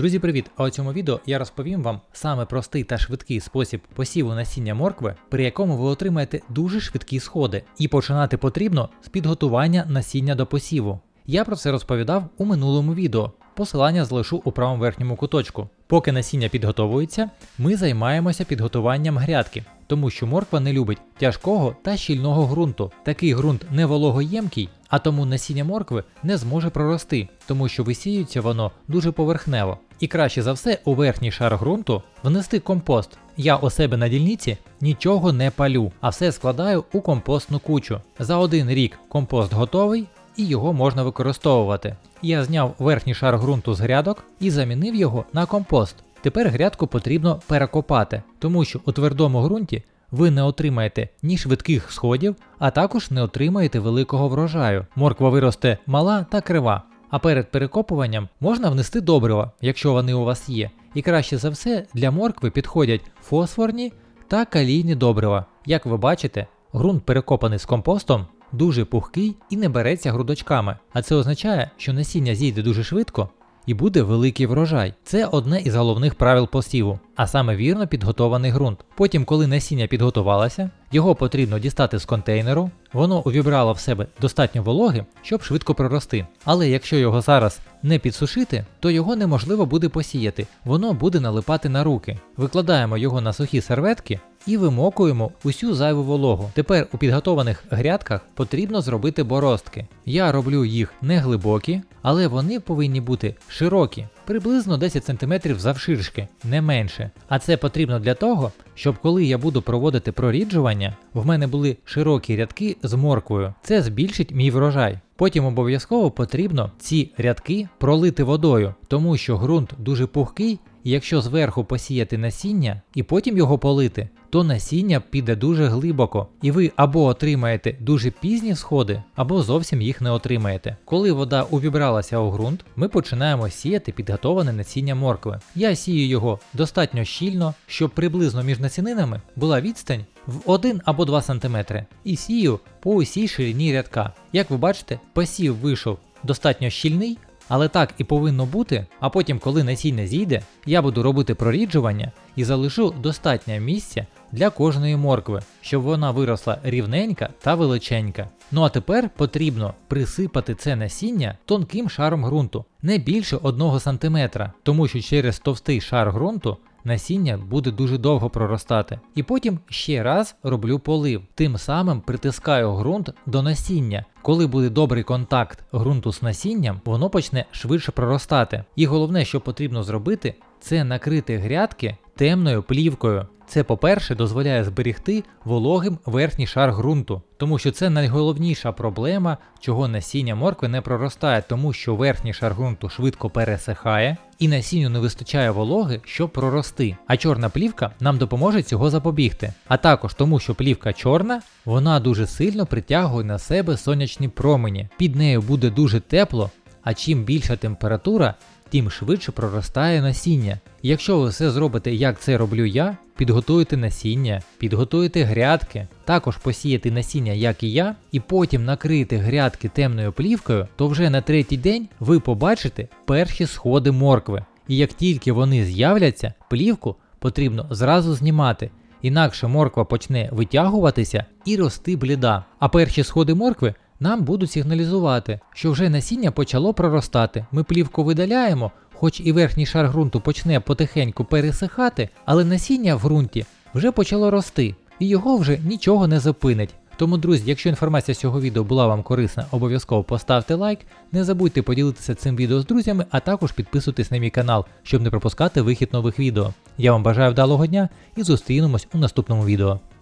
Друзі, привіт! А у цьому відео я розповім вам саме простий та швидкий спосіб посіву насіння моркви, при якому ви отримаєте дуже швидкі сходи. І починати потрібно з підготування насіння до посіву. Я про це розповідав у минулому відео. Посилання залишу у правому верхньому куточку. Поки насіння підготовується, ми займаємося підготуванням грядки, тому що морква не любить тяжкого та щільного ґрунту. Такий ґрунт не вологоємкий, а тому насіння моркви не зможе прорости, тому що висіюється воно дуже поверхнево. І краще за все у верхній шар ґрунту внести компост. Я у себе на дільниці нічого не палю, а все складаю у компостну кучу. За один рік компост готовий і його можна використовувати. Я зняв верхній шар ґрунту з грядок і замінив його на компост. Тепер грядку потрібно перекопати, тому що у твердому ґрунті ви не отримаєте ні швидких сходів, а також не отримаєте великого врожаю. Морква виросте мала та крива. А перед перекопуванням можна внести добрива, якщо вони у вас є. І краще за все для моркви підходять фосфорні та калійні добрива. Як ви бачите, ґрунт перекопаний з компостом дуже пухкий і не береться грудочками. А це означає, що насіння зійде дуже швидко і буде великий врожай. Це одне із головних правил посіву, а саме вірно підготований ґрунт. Потім, коли насіння підготувалося, його потрібно дістати з контейнеру, воно увібрало в себе достатньо вологи, щоб швидко прорости. Але якщо його зараз не підсушити, то його неможливо буде посіяти, воно буде налипати на руки. Викладаємо його на сухі серветки і вимокуємо усю зайву вологу. Тепер у підготованих грядках потрібно зробити бороздки. Я роблю їх не глибокі, але вони повинні бути широкі, приблизно 10 см завширшки, не менше. А це потрібно для того, щоб коли я буду проводити проріджування, в мене були широкі рядки з морквою. Це збільшить мій врожай. Потім обов'язково потрібно ці рядки пролити водою, тому що ґрунт дуже пухкий, і якщо зверху посіяти насіння і потім його полити, то насіння піде дуже глибоко, і ви або отримаєте дуже пізні сходи, або зовсім їх не отримаєте. Коли вода увібралася у ґрунт, ми починаємо сіяти підготовлене насіння моркви. Я сію його достатньо щільно, щоб приблизно між насінинами була відстань в 1 або 2 см. І сію по усій ширині рядка. Як ви бачите, посів вийшов достатньо щільний, але так і повинно бути, а потім, коли насіння зійде, я буду робити проріджування і залишу достатньо місця для кожної моркви, щоб вона виросла рівненька та величенька. Ну а тепер потрібно присипати це насіння тонким шаром ґрунту, не більше 1 см, тому що через товстий шар ґрунту насіння буде дуже довго проростати. І потім ще раз роблю полив, тим самим притискаю ґрунт до насіння. Коли буде добрий контакт ґрунту з насінням, воно почне швидше проростати. І головне, що потрібно зробити, це накрити грядки темною плівкою. Це, по-перше, дозволяє зберегти вологим верхній шар ґрунту, тому що це найголовніша проблема, чого насіння моркви не проростає, тому що верхній шар ґрунту швидко пересихає і насінню не вистачає вологи, щоб прорости. А чорна плівка нам допоможе цього запобігти. А також тому, що плівка чорна, вона дуже сильно притягує на себе сонячні промені. Під нею буде дуже тепло, а чим більша температура, тим швидше проростає насіння. Якщо ви все зробите, як це роблю я, підготуєте насіння, підготуєте грядки, також посіяти насіння, як і я, і потім накрити грядки темною плівкою, то вже на 3-й день ви побачите перші сходи моркви. І як тільки вони з'являться, плівку потрібно зразу знімати, інакше морква почне витягуватися і рости бліда. А перші сходи моркви нам будуть сигналізувати, що вже насіння почало проростати. Ми плівку видаляємо, хоч і верхній шар ґрунту почне потихеньку пересихати, але насіння в ґрунті вже почало рости, і його вже нічого не зупинить. Тому, друзі, якщо інформація з цього відео була вам корисна, обов'язково поставте лайк, не забудьте поділитися цим відео з друзями, а також підписуйтесь на мій канал, щоб не пропускати вихід нових відео. Я вам бажаю вдалого дня і зустрінемось у наступному відео.